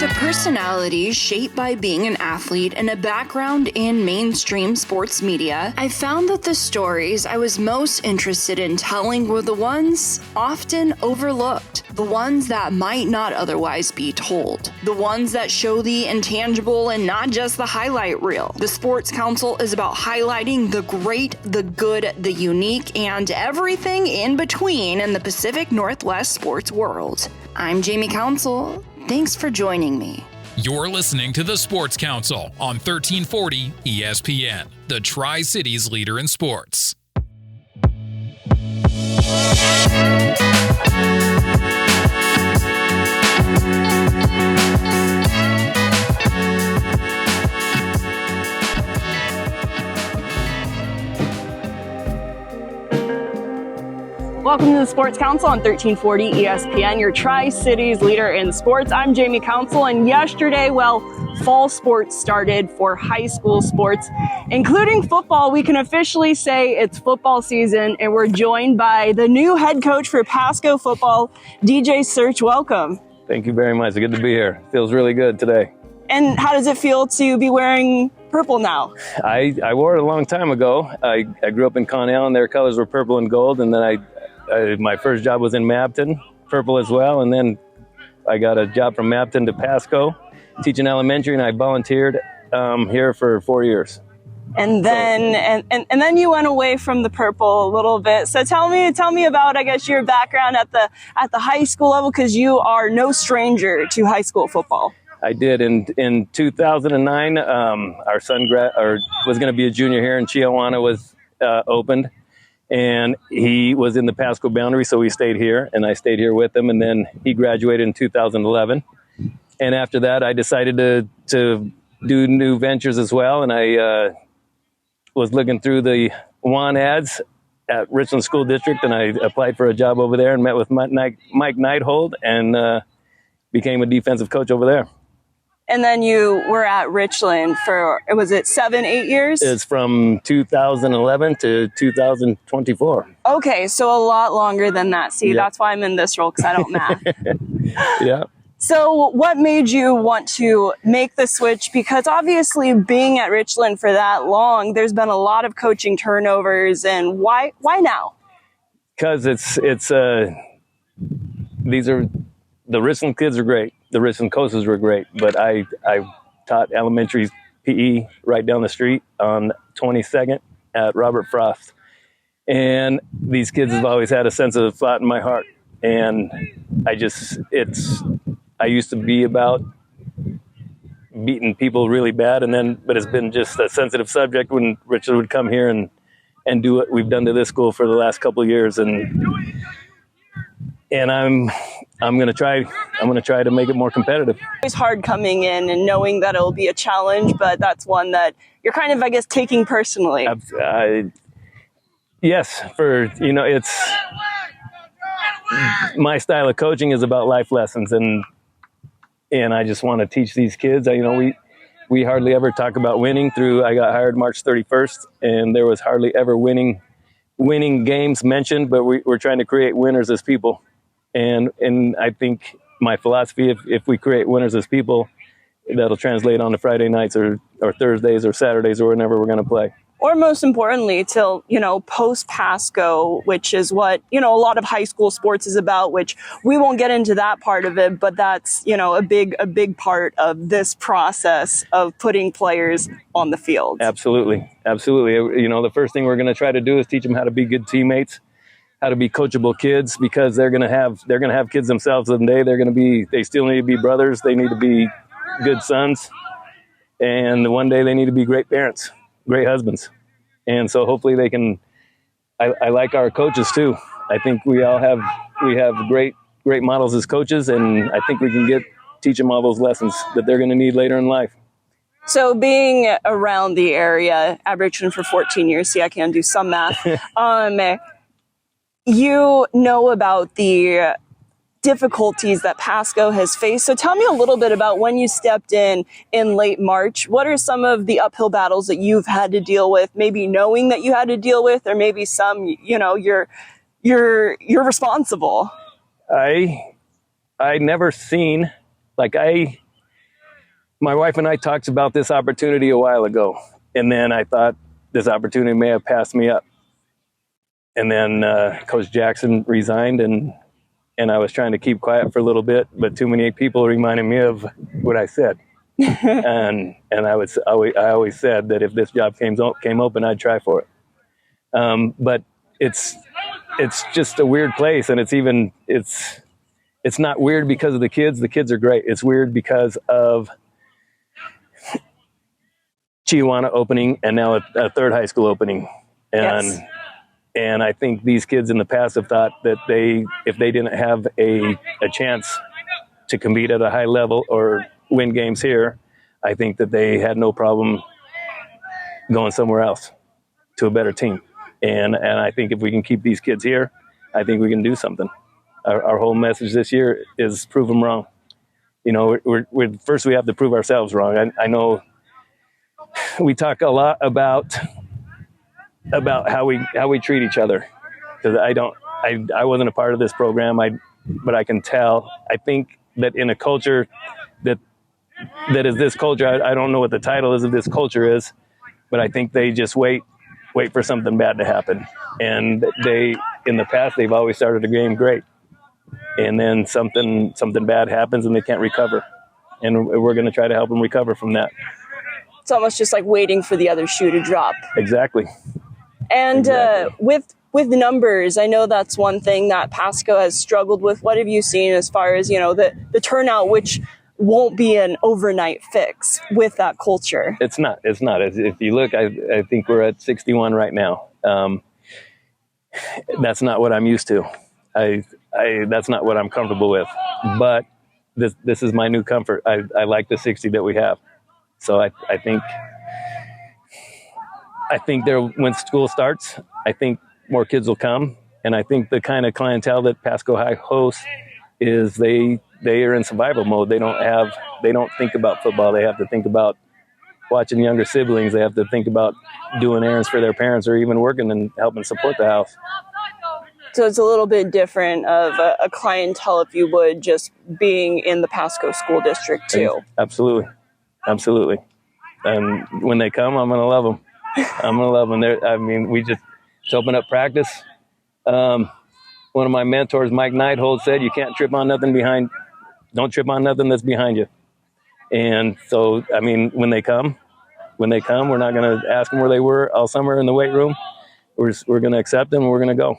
a personality shaped by being an athlete and a background in mainstream sports media, I found that the stories I was most interested in telling were the ones often overlooked, the ones that might not otherwise be told, the ones that show the intangible and not just the highlight reel. The Sports Council is about highlighting the great, the good, the unique, and everything in between in the Pacific Northwest sports world. I'm Jamie Council. Thanks for joining me. You're listening to the Sports Council on 1340 ESPN, the Tri-Cities leader in sports. Welcome to the Sports Council on 1340 ESPN, your Tri-Cities leader in sports. I'm Jamie Council, and yesterday, fall sports started for high school sports, including football. We can officially say it's football season, and we're joined by the new head coach for Pasco football, DJ Search. Welcome. Thank you very much. It's good to be here. Feels really good today. And how does it feel to be wearing purple now? I wore it a long time ago. I grew up in Connell, and their colors were purple and gold, and then my first job was in Mapton, purple as well, and then I got a job from Mapton to Pasco, teaching elementary, and I volunteered here for 4 years. And then and then you went away from the purple a little bit. So tell me about, I guess, your background at the high school level, because you are no stranger to high school football. I did. In 2009, our son was going to be a junior here, and Chiawana was opened. And he was in the Pasco boundary, so he stayed here, and I stayed here with him. And then he graduated in 2011. And after that, I decided to do new ventures as well. And I was looking through the WAN ads at Richland School District, and I applied for a job over there and met with Mike Neithold and became a defensive coach over there. And then you were at Richland for, was it 7-8 years? It's from 2011 to 2024. Okay, so a lot longer than that. See, Yep. That's why I'm in this role, because I don't math. Yeah. So what made you want to make the switch? Because obviously being at Richland for that long, there's been a lot of coaching turnovers, and why now? Because these are, the Richland kids are great. The Richland coaches were great, but I taught elementary PE right down the street on 22nd at Robert Frost. And these kids have always had a sense of spot in my heart. And I used to be about beating people really bad, but it's been just a sensitive subject when Richard would come here and do what we've done to this school for the last couple of years. And I'm going to try to make it more competitive. It's hard coming in and knowing that it'll be a challenge, but that's one that you're kind of, I guess, taking personally. Yes, it's my style of coaching is about life lessons, and I just want to teach these kids. We hardly ever talk about winning. I got hired March 31st, and there was hardly ever winning games mentioned, but we're trying to create winners as people. And I think my philosophy, if we create winners as people, that'll translate on to Friday nights or Thursdays or Saturdays or whenever we're going to play. Or most importantly, till, post Pasco, which is what, a lot of high school sports is about, which we won't get into that part of it, but that's, a big part of this process of putting players on the field. Absolutely. Absolutely. The first thing we're going to try to do is teach them how to be good teammates, how to be coachable kids, because they're going to have kids themselves someday. They still need to be brothers. They need to be good sons. And one day they need to be great parents, great husbands. And so hopefully they can, I like our coaches too. I think we have great models as coaches, and I think we can teach them all those lessons that they're going to need later in life. So being around the area at Richland for 14 years, see, I can do some math. You know about the difficulties that Pasco has faced. So tell me a little bit about when you stepped in late March. What are some of the uphill battles that you've had to deal with, maybe knowing that you had to deal with, or maybe some, you're responsible? I never seen, My wife and I talked about this opportunity a while ago, and then I thought this opportunity may have passed me up. And then Coach Jackson resigned, and I was trying to keep quiet for a little bit, but too many people reminded me of what I said. and I always said that if this job came open, I'd try for it. But it's just a weird place, and it's not weird because of the kids. The kids are great. It's weird because of Chiawana opening and now a third high school opening. And I think these kids in the past have thought that if they didn't have a chance to compete at a high level or win games here, I think that they had no problem going somewhere else to a better team. And I think if we can keep these kids here, I think we can do something. Our whole message this year is prove them wrong. You know, first we have to prove ourselves wrong. I know we talk a lot about how we treat each other, because I wasn't a part of this program, but I can tell. I think that in a culture that is this culture, I don't know what the title is of this culture is, but I think they just wait for something bad to happen. And in the past, they've always started a game great, and then something bad happens and they can't recover, and we're going to try to help them recover from that. It's almost just like waiting for the other shoe to drop. Exactly. And with numbers, I know that's one thing that Pasco has struggled with. What have you seen as far as, the turnout, which won't be an overnight fix with that culture? It's not. If you look, I think we're at 61 right now. That's not what I'm used to. That's not what I'm comfortable with. But this is my new comfort. I like the 60 that we have. So I think when school starts, I think more kids will come, and I think the kind of clientele that Pasco High hosts is they are in survival mode. They don't think about football. They have to think about watching younger siblings. They have to think about doing errands for their parents, or even working and helping support the house. So it's a little bit different of a clientele, if you would, just being in the Pasco school district too. Absolutely. And when they come, I'm going to love them. We just open up practice. One of my mentors, Mike Neidhold, said, "You can't trip on nothing don't trip on nothing that's behind you." And so, when they come, we're not going to ask them where they were all summer in the weight room. We're going to accept them, and we're going to go.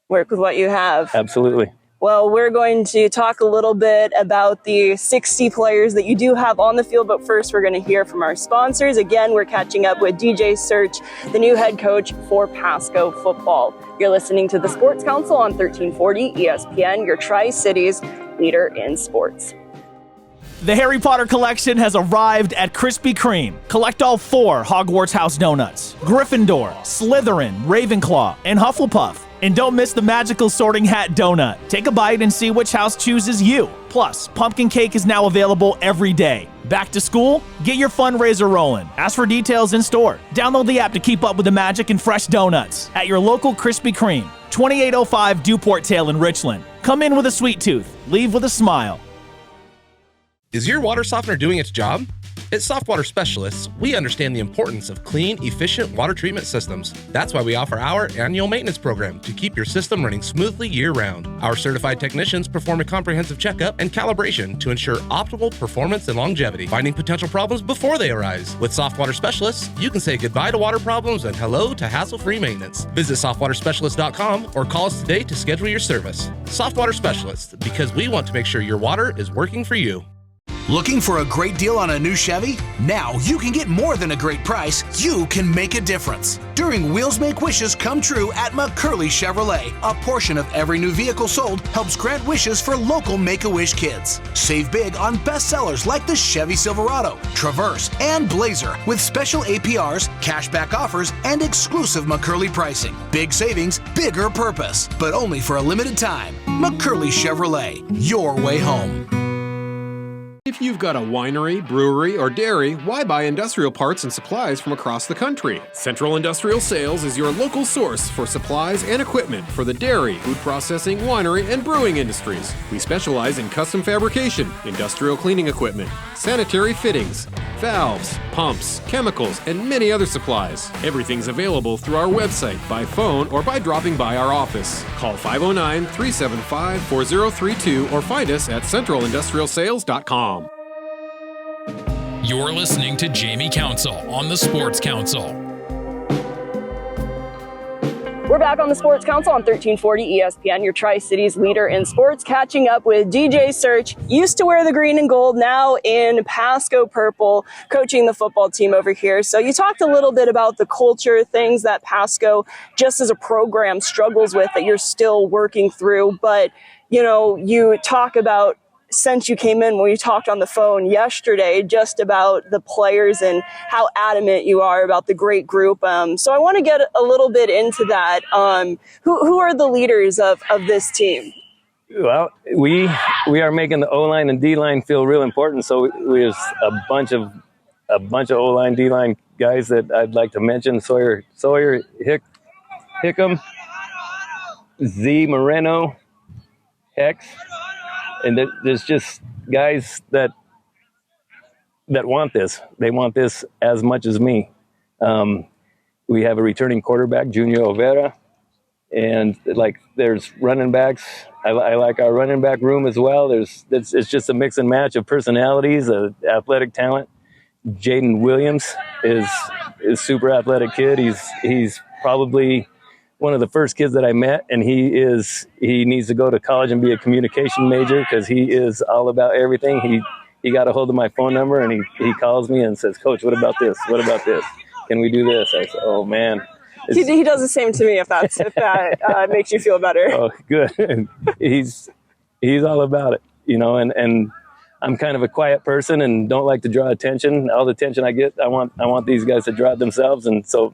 Work with what you have. Absolutely. Well, we're going to talk a little bit about the 60 players that you do have on the field, but first we're going to hear from our sponsors. Again, we're catching up with DJ Search, the new head coach for Pasco football. You're listening to the Sports Council on 1340 ESPN, your Tri-Cities leader in sports. The Harry Potter collection has arrived at Krispy Kreme. Collect all 4 Hogwarts House donuts: Gryffindor, Slytherin, Ravenclaw, and Hufflepuff. And don't miss the magical Sorting Hat donut. Take a bite and see which house chooses you. Plus, pumpkin cake is now available every day. Back to school? Get your fundraiser rolling. Ask for details in store. Download the app to keep up with the magic and fresh donuts at your local Krispy Kreme, 2805 Duport Tail in Richland. Come in with a sweet tooth. Leave with a smile. Is your water softener doing its job? At Softwater Specialists, we understand the importance of clean, efficient water treatment systems. That's why we offer our annual maintenance program to keep your system running smoothly year-round. Our certified technicians perform a comprehensive checkup and calibration to ensure optimal performance and longevity, finding potential problems before they arise. With Softwater Specialists, you can say goodbye to water problems and hello to hassle-free maintenance. Visit softwaterspecialist.com or call us today to schedule your service. Softwater Specialists, because we want to make sure your water is working for you. Looking for a great deal on a new Chevy? Now you can get more than a great price. You can make a difference. During Wheels Make Wishes Come True at McCurley Chevrolet, a portion of every new vehicle sold helps grant wishes for local Make-A-Wish kids. Save big on bestsellers like the Chevy Silverado, Traverse, and Blazer with special APRs, cashback offers, and exclusive McCurley pricing. Big savings, bigger purpose, but only for a limited time. McCurley Chevrolet, your way home. If you've got a winery, brewery, or dairy, why buy industrial parts and supplies from across the country? Central Industrial Sales is your local source for supplies and equipment for the dairy, food processing, winery, and brewing industries. We specialize in custom fabrication, industrial cleaning equipment, sanitary fittings, valves, pumps, chemicals, and many other supplies. Everything's available through our website, by phone, or by dropping by our office. Call 509-375-4032 or find us at centralindustrialsales.com. You're listening to Jamie Council on the Sports Council. We're back on the Sports Council on 1340 ESPN, your Tri-Cities leader in sports, catching up with DJ Search. Used to wear the green and gold, now in Pasco purple, coaching the football team over here. So you talked a little bit about the culture, things that Pasco, just as a program, struggles with that you're still working through. But, you know, you talk about, since you came in, when you talked on the phone yesterday, just about the players and how adamant you are about the great group. So I want to get a little bit into that. Who are the leaders of this team? Well, we are making the O-line and D-line feel real important. So there's a bunch of O-line, D-line guys that I'd like to mention. Sawyer Hickam, Z Moreno, Hex. And there's just guys that want this. They want this as much as me. We have a returning quarterback, Junior Overa, and there's running backs. I like our running back room as well. It's just a mix and match of personalities, athletic talent. Jayden Williams is super athletic kid. He's probably one of the first kids that I met, and he needs to go to college and be a communication major because he is all about everything. He got a hold of my phone number, and he calls me and says, "Coach, what about this? What about this? Can we do this?" I said, "Oh man." He does the same to me if that makes you feel better. Oh, good. He's all about it, you know, and I'm kind of a quiet person and don't like to draw attention. All the attention I get, I want these guys to draw it themselves, and so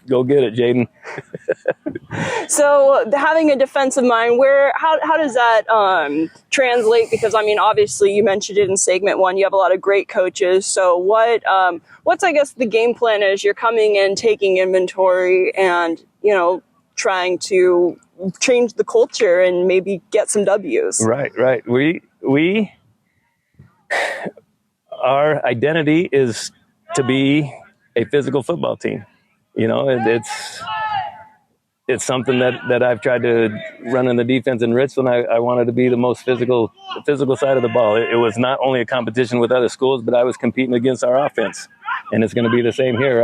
go get it, Jayden. So having a defensive mind, how does that translate? Because, I mean, obviously you mentioned it in segment one, you have a lot of great coaches. So what's, I guess, the game plan as you're coming in, taking inventory and, you know, trying to change the culture and maybe get some W's? Right. Our identity is to be a physical football team. You know, it's something that I've tried to run in the defense in Richland. I wanted to be the most physical side of the ball. It was not only a competition with other schools, but I was competing against our offense. And it's going to be the same here.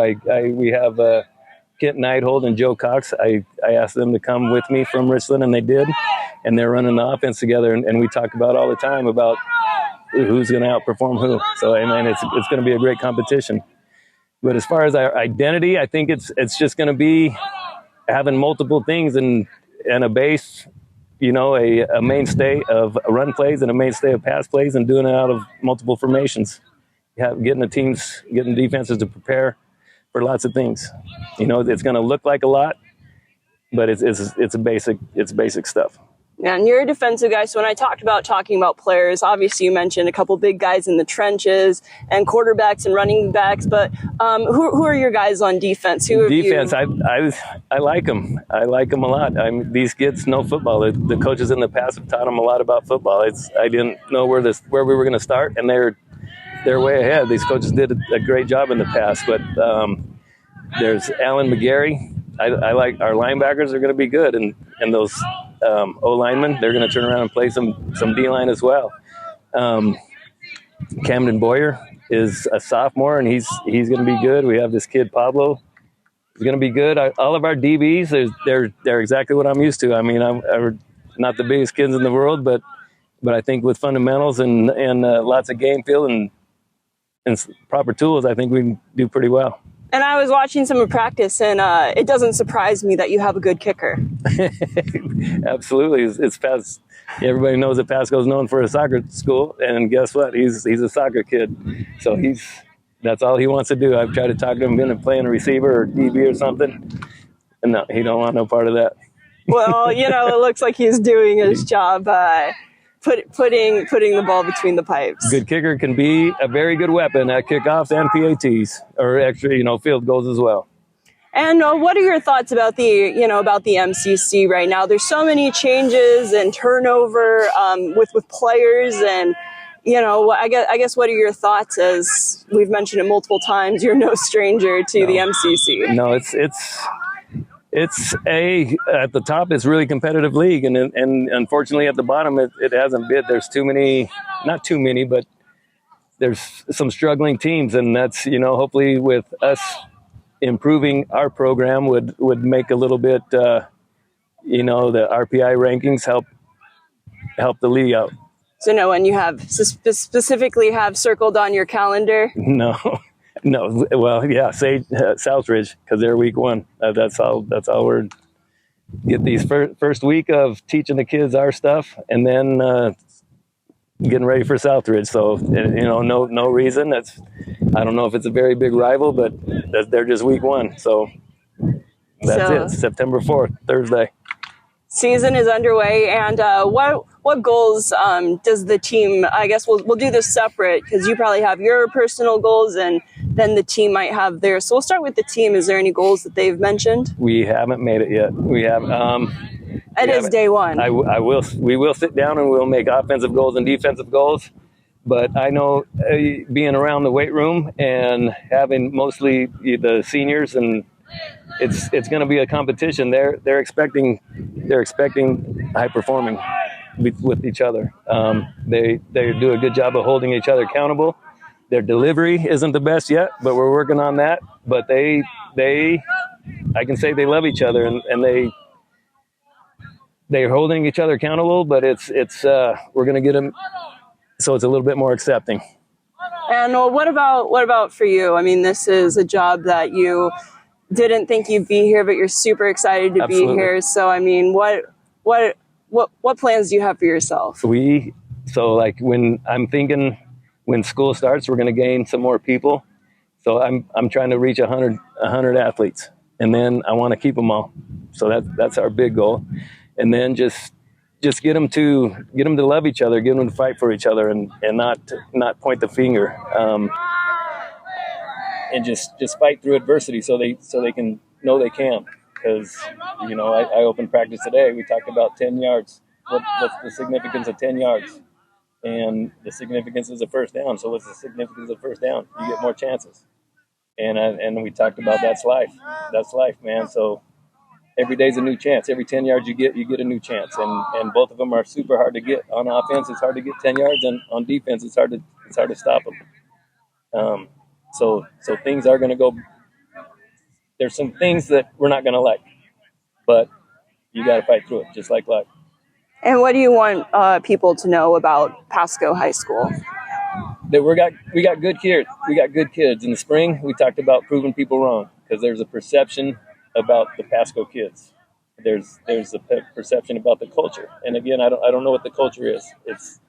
We have Kent Neidhold and Joe Cox. I asked them to come with me from Richland, and they did. And they're running the offense together. And we talk about all the time about who's going to outperform who. So, I mean, it's going to be a great competition. But as far as our identity, I think it's just going to be having multiple things and a base, you know, a mainstay of run plays and a mainstay of pass plays and doing it out of multiple formations. Getting defenses to prepare for lots of things. You know, it's going to look like a lot, but it's basic stuff. And you're a defensive guy, so when I talking about players, obviously you mentioned a couple big guys in the trenches and quarterbacks and running backs, but who are your guys on defense? Defense, I like them. I like them a lot. These kids know football. The coaches in the past have taught them a lot about football. I didn't know where we were going to start, and they're way ahead. These coaches did a great job in the past, but there's Alan McGarry. I like our linebackers are going to be good, and those O-linemen, they're going to turn around and play some D-line as well. Camden Boyer is a sophomore, and he's going to be good. We have this kid Pablo. He's going to be good. All of our DBs, they're exactly what I'm used to. I mean, I'm not the biggest kids in the world, but I think with fundamentals and lots of game feel and proper tools, I think we can do pretty well. And I was watching some of practice, and it doesn't surprise me that you have a good kicker. Absolutely. Everybody knows that Pasco is known for a soccer school, and guess what? He's a soccer kid. So that's all he wants to do. I've tried to talk to him into playing a receiver or DB or something, and no, he don't want no part of that. Well, you know, it looks like he's doing his job. putting the ball between the pipes. Good kicker can be a very good weapon at kickoffs and PATs, or extra, field goals as well. And what are your thoughts about the MCC right now? There's so many changes and turnover with players, and I guess what are your thoughts? As we've mentioned it multiple times, you're no stranger to the MCC. No, it's at the top, it's really competitive league, and unfortunately at the bottom it hasn't been. There's not too many, but there's some struggling teams, and that's hopefully with us improving our program would make a little bit the RPI rankings help the league out. So no one you have specifically have circled on your calendar? No. Well, yeah, say Southridge, because they're week 1. That's all we're get these first week of teaching the kids our stuff, and then getting ready for Southridge. So no reason. I don't know if it's a very big rival, but they're just week 1. So that's it. September 4th, Thursday. Season is underway, and what goals does the team? I guess we'll do this separate because you probably have your personal goals, and then the team might have theirs. So we'll start with the team. Is there any goals that they've mentioned? We haven't made it yet. We have. It is day 1. We will sit down and we'll make offensive goals and defensive goals. But I know being around the weight room and having mostly the seniors, and it's going to be a competition. They're expecting high performing with each other. They do a good job of holding each other accountable. Their delivery isn't the best yet, but we're working on that. But I can say they love each other, and they're holding each other accountable. But we're going to get them so it's a little bit more accepting. And what about for you? I mean, this is a job that you didn't think you'd be here, but you're super excited to Absolutely. be here. So, I mean, what plans do you have for yourself? When I'm thinking when school starts, we're going to gain some more people. So I'm trying to reach 100 athletes, and then I want to keep them all. So that's our big goal. And then just get them to love each other, get them to fight for each other, and not point the finger. And just fight through adversity so they can know they can. Because I opened practice today. We talked about 10 yards. What's the significance of 10 yards? And the significance is a first down. So what's the significance of first down? You get more chances. And we talked about that's life. That's life, man. So every day's a new chance. Every 10 yards you get a new chance. And both of them are super hard to get. On offense, it's hard to get 10 yards, and on defense, it's hard to stop them. So things are going to go. There's some things that we're not going to like, but you got to fight through it, just like life. And what do you want people to know about Pasco High School? That we got good kids. We got good kids. In the spring, we talked about proving people wrong, because there's a perception about the Pasco kids. There's a perception about the culture, and again, I don't know what the culture is. It's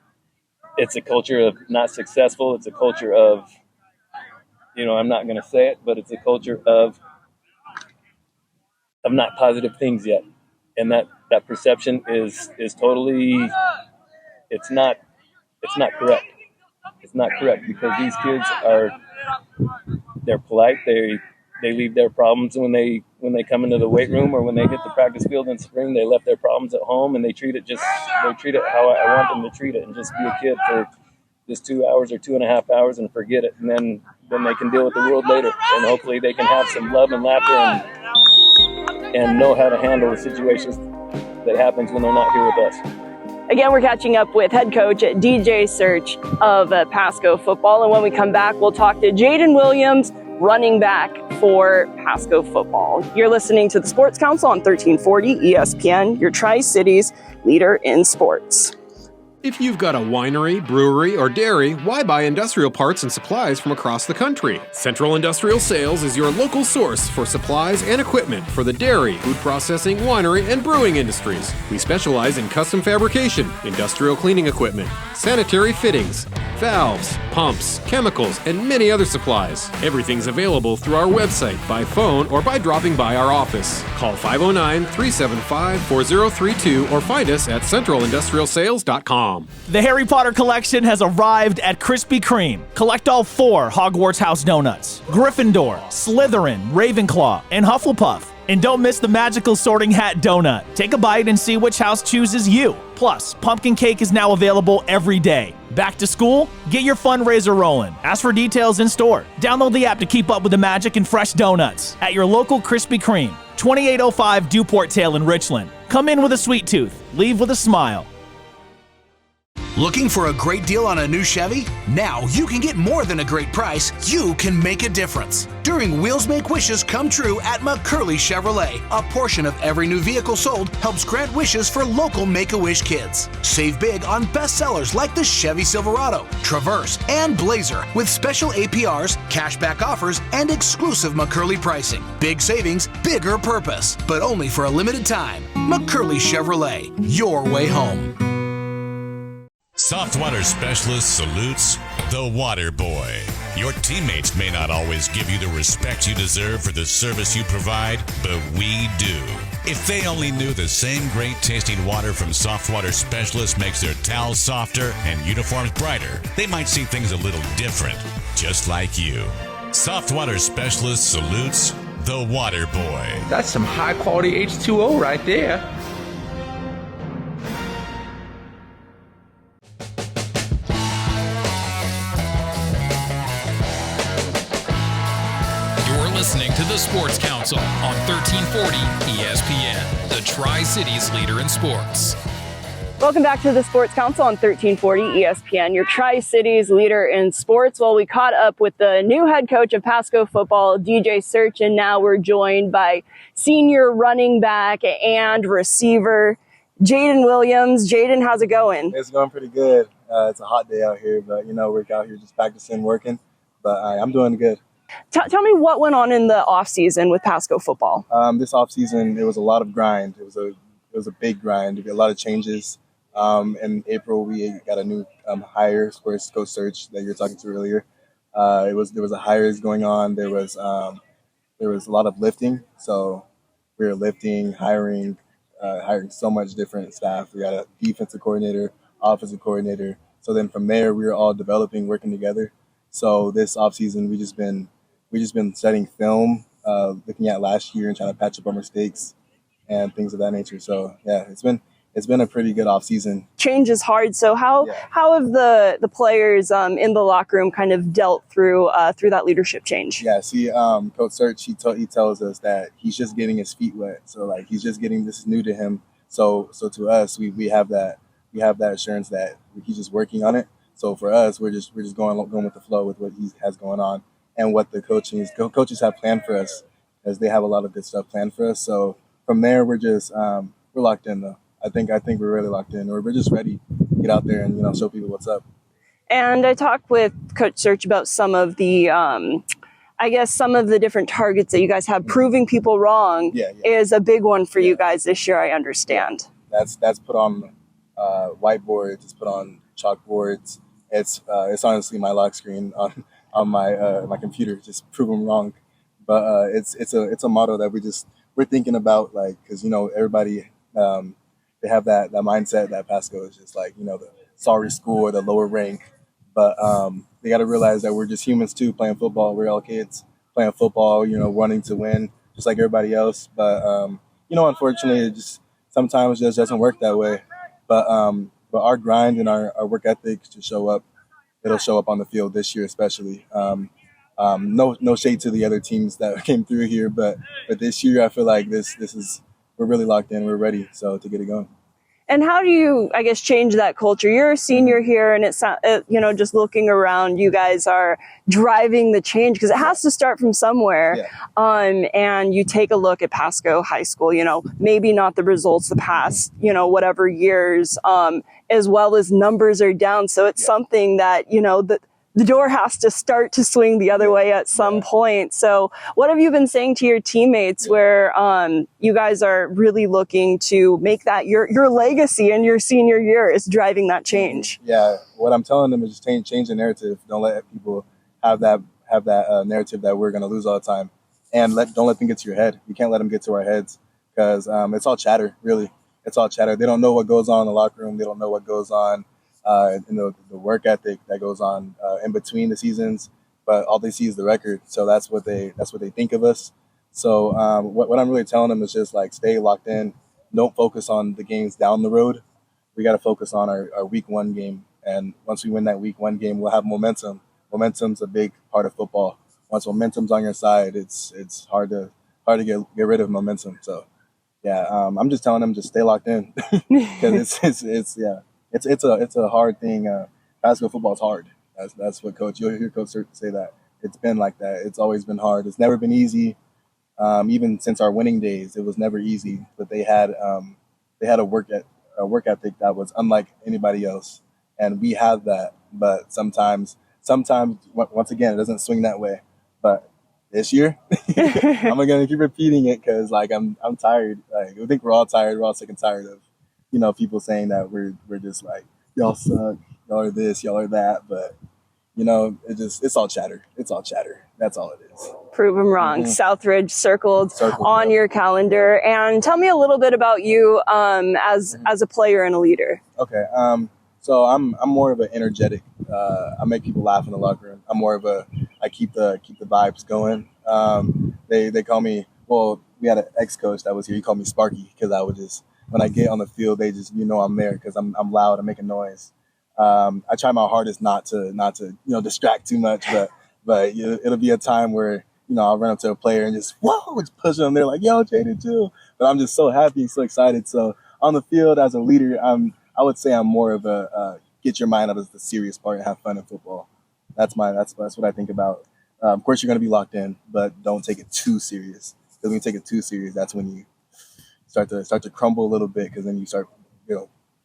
a culture of not successful. It's a culture of, I'm not going to say it, but it's a culture of not positive things yet, and that perception is totally, it's not correct. It's not correct, because these kids they're polite. They leave their problems when they come into the weight room, or when they hit the practice field in spring. They left their problems at home, and they treat it how I want them to treat it, and just be a kid for just 2 hours or 2.5 hours and forget it, and then they can deal with the world later, and hopefully they can have some love and laughter and know how to handle the situations that happens when they're not here with us. Again, we're catching up with head coach DJ Search of Pasco football, and when we come back, we'll talk to Jayden Williams, running back for Pasco football. You're listening to the Sports Council on 1340 ESPN, your Tri-Cities leader in sports. If you've got a winery, brewery, or dairy, why buy industrial parts and supplies from across the country? Central Industrial Sales is your local source for supplies and equipment for the dairy, food processing, winery, and brewing industries. We specialize in custom fabrication, industrial cleaning equipment, sanitary fittings, valves, pumps, chemicals, and many other supplies. Everything's available through our website, by phone, or by dropping by our office. Call 509-375-4032 or find us at centralindustrialsales.com. SriPotterCollection.com. The Harry Potter collection has arrived at Krispy Kreme. Collect all 4 Hogwarts House donuts: Gryffindor, Slytherin, Ravenclaw, and Hufflepuff. And don't miss the magical Sorting Hat donut. Take a bite and see which house chooses you. Plus, pumpkin cake is now available every day. Back to school? Get your fundraiser rolling. Ask for details in store. Download the app to keep up with the magic and fresh donuts at your local Krispy Kreme, 2805 Dewport Tail in Richland. Come in with a sweet tooth. Leave with a smile. Looking for a great deal on a new Chevy? Now you can get more than a great price. You can make a difference. During Wheels Make Wishes Come True at McCurley Chevrolet, a portion of every new vehicle sold helps grant wishes for local Make-A-Wish kids. Save big on bestsellers like the Chevy Silverado, Traverse, and Blazer with special APRs, cashback offers, and exclusive McCurley pricing. Big savings, bigger purpose, but only for a limited time. McCurley Chevrolet, your way home. Soft Water Specialist salutes the Water Boy. Your teammates may not always give you the respect you deserve for the service you provide, but we do. If they only knew the same great tasting water from Soft Water Specialist makes their towels softer and uniforms brighter, they might see things a little different, just like you. Soft Water Specialist salutes the Water Boy. That's some high quality H2O right there. Listening to the Sports Council on 1340 ESPN, the Tri-Cities leader in sports. Welcome back to the Sports Council on 1340 ESPN, your Tri-Cities leader in sports. Well, we caught up with the new head coach of Pasco football, DJ Search, and now we're joined by senior running back and receiver, Jayden Williams. Jayden, how's it going? It's going pretty good. It's a hot day out here, but, we're out here just practicing, working. But I'm doing good. Tell me what went on in the off season with Pasco football. This off season, it was a lot of grind. It was a big grind. A lot of changes. In April, we got a new hire for Coach Search that you were talking to earlier. There was a hires going on. There was a lot of lifting. So we were lifting, hiring so much different staff. We got a defensive coordinator, offensive coordinator. So then from there, we were all developing, working together. So this off season, we just been studying film, looking at last year and trying to patch up our mistakes and things of that nature. So yeah, it's been a pretty good off season. Change is hard. So how have the players in the locker room kind of dealt through that leadership change? Yeah, see, Coach Search, he tells us that he's just getting his feet wet. So like this is new to him. So to us, we have that assurance that he's just working on it. So for us, we're just going with the flow with what he has going on and what the coaches have planned for us, as they have a lot of good stuff planned for us. So from there, we're just we're locked in though. I think we're really locked in. We're just ready to get out there and show people what's up. And I talked with Coach Search about some of the some of the different targets that you guys have. Proving people wrong is a big one for you guys this year, I understand. That's put on whiteboards. It's put on chalkboards. It's honestly my lock screen on my computer. Just prove them wrong, but it's a motto that we're thinking about, like, because everybody they have that mindset that Pasco is just like the sorry school or the lower rank, but they got to realize that we're just humans too, playing football. We're all kids playing football, wanting to win just like everybody else. But unfortunately, it just sometimes just doesn't work that way. But our grind and our work ethic to show up. It'll show up on the field this year, especially. No shade to the other teams that came through here, but this year I feel like we're really locked in. We're ready, so to get it going. And how do you, change that culture? You're a senior here, and it's just looking around, you guys are driving the change because it has to start from somewhere. Yeah. And you take a look at Pasco High School. Maybe not the results the past, whatever years, as well as numbers are down. So it's something that the door has to start to swing the other way at some point. So what have you been saying to your teammates where you guys are really looking to make that your legacy in your senior year is driving that change? Yeah, what I'm telling them is just change the narrative. Don't let people have that narrative that we're going to lose all the time. And don't let them get to your head. You can't let them get to our heads because it's all chatter, really. It's all chatter. They don't know what goes on in the locker room. They don't know what goes on and the work ethic that goes on in between the seasons. But all they see is the record, so that's what they think of us. So what I'm really telling them is just like stay locked in. Don't focus on the games down the road. We got to focus on our week 1 game. And once we win that week 1 game, we'll have momentum. Momentum's a big part of football. Once momentum's on your side, it's hard to get rid of momentum. So yeah, I'm just telling them just stay locked in because it's a hard thing. Pasco football is hard. That's what you'll hear Coach say that. It's been like that. It's always been hard. It's never been easy. Even since our winning days, it was never easy. But they had a work ethic that was unlike anybody else, and we have that. But sometimes, once again, it doesn't swing that way. But this year, I'm gonna keep repeating it because like I'm tired. Like I think we're all tired. We're all sick and tired of people saying that we're just like y'all suck, y'all are this, y'all are that. But it's all chatter. It's all chatter. That's all it is. Prove them wrong. Southridge circled on your calendar. And tell me a little bit about you as a player and a leader. Okay. So I'm more of an energetic. I make people laugh in the locker room. I'm more of I keep the vibes going. They call me. Well, we had an ex-coach that was here. He called me Sparky because I would just when I get on the field, they just I'm there because I'm loud. I'm making noise. I try my hardest not to distract too much, but it'll be a time where I'll run up to a player and just just push them. They're like, "Yo, Jayden too," but I'm just so happy, so excited. So on the field as a leader, I would say I'm more of a get your mind out of the serious part and have fun in football. That's what I think about. Of course, you're going to be locked in, but don't take it too serious. Because when you take it too serious, that's when you start to crumble a little bit. Because then you start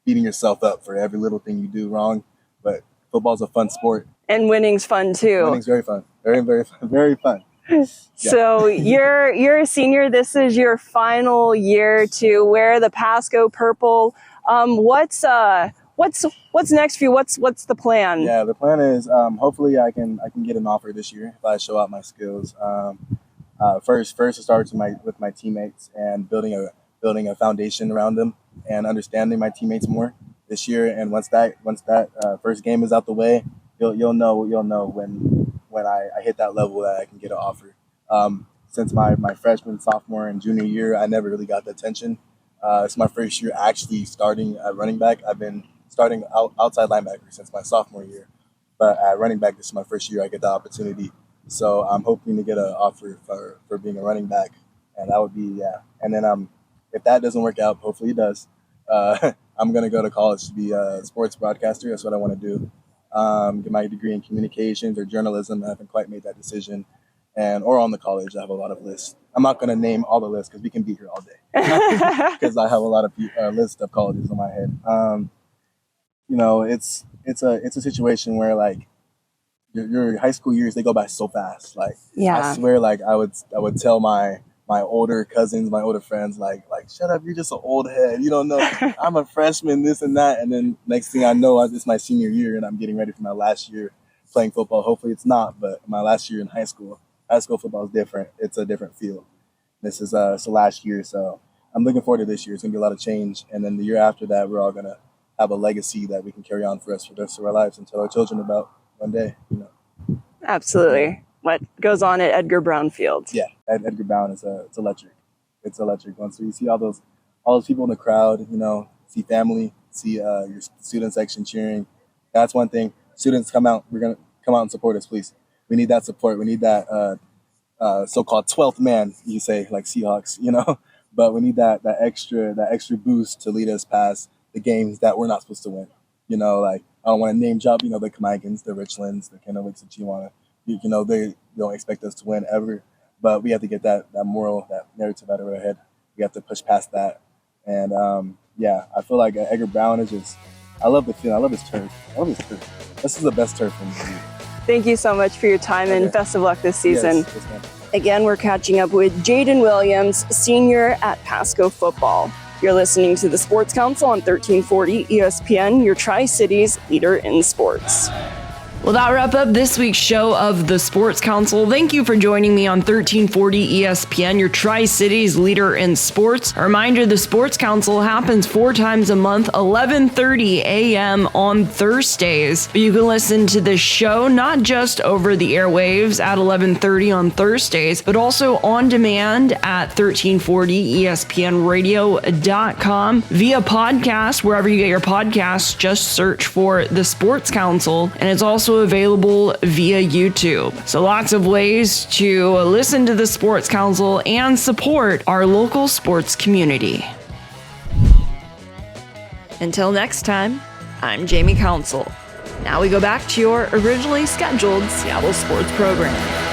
beating yourself up for every little thing you do wrong. But football's a fun sport, and winning's fun too. Winning's very fun, very very fun, very fun. Yeah. So you're a senior. This is your final year to wear the Pasco purple. What's next for you? What's the plan? Yeah, the plan is hopefully I can get an offer this year if I show out my skills. First it starts with my teammates and building a foundation around them and understanding my teammates more this year. And once that first game is out the way, you'll know when I hit that level that I can get an offer. Since my freshman, sophomore, and junior year, I never really got the attention. It's my first year actually starting at running back. I've been starting outside linebacker since my sophomore year. But at running back, this is my first year I get the opportunity. So I'm hoping to get an offer for being a running back. And that would be, yeah. And then if that doesn't work out, hopefully it does, I'm going to go to college to be a sports broadcaster. That's what I want to do. Get my degree in communications or journalism. I haven't quite made that decision. Or on the college, I have a lot of lists. I'm not going to name all the lists because we can be here all day. Because I have a lot of list of colleges in my head. It's a situation where like your high school years, they go by so fast. Like I swear, like I would tell my older cousins, my older friends, like shut up, you're just an old head. You don't know. I'm a freshman, this and that. And then next thing I know, it's my senior year and I'm getting ready for my last year playing football. Hopefully it's not, but my last year in high school. High school football is different. It's a different field. This is it's the last year, so I'm looking forward to this year. It's going to be a lot of change. And then the year after that, we're all going to have a legacy that we can carry on for us for the rest of our lives and tell our children about one day. Absolutely. What goes on at Edgar Brown Field? Yeah, at Edgar Brown it's electric. It's electric. Once you see all those people in the crowd, see family, see your student section cheering. That's one thing. Students come out. We're going to come out and support us, please. We need that support. We need that so-called 12th man, you say, like Seahawks, But we need that extra boost to lead us past the games that we're not supposed to win. Like I don't want to name drop, the Kamikans, the Richlands, the Kennelicks, the Chihuahua. They don't expect us to win ever. But we have to get that moral, that narrative out of our head. We have to push past that. And I feel like Edgar Brown is just. I love the field. I love his turf. This is the best turf in the league. Thank you so much for your time and best of luck this season. Yes, Again, we're catching up with Jayden Williams, senior at Pasco football. You're listening to the Sports Council on 1340 ESPN, your Tri-Cities leader in sports. Well, that wrap up this week's show of the Sports Council. Thank you for joining me on 1340 ESPN, your Tri-Cities leader in sports. A reminder, the Sports Council happens 4 times a month, 11:30 a.m. on Thursdays. You can listen to the show not just over the airwaves at 11:30 on Thursdays, but also on demand at 1340ESPNradio.com via podcast. Wherever you get your podcasts, just search for the Sports Council, and it's also available via YouTube. So lots of ways to listen to the Sports Council and support our local sports community. Until next time, I'm Jamie Council. Now we go back to your originally scheduled Seattle sports program.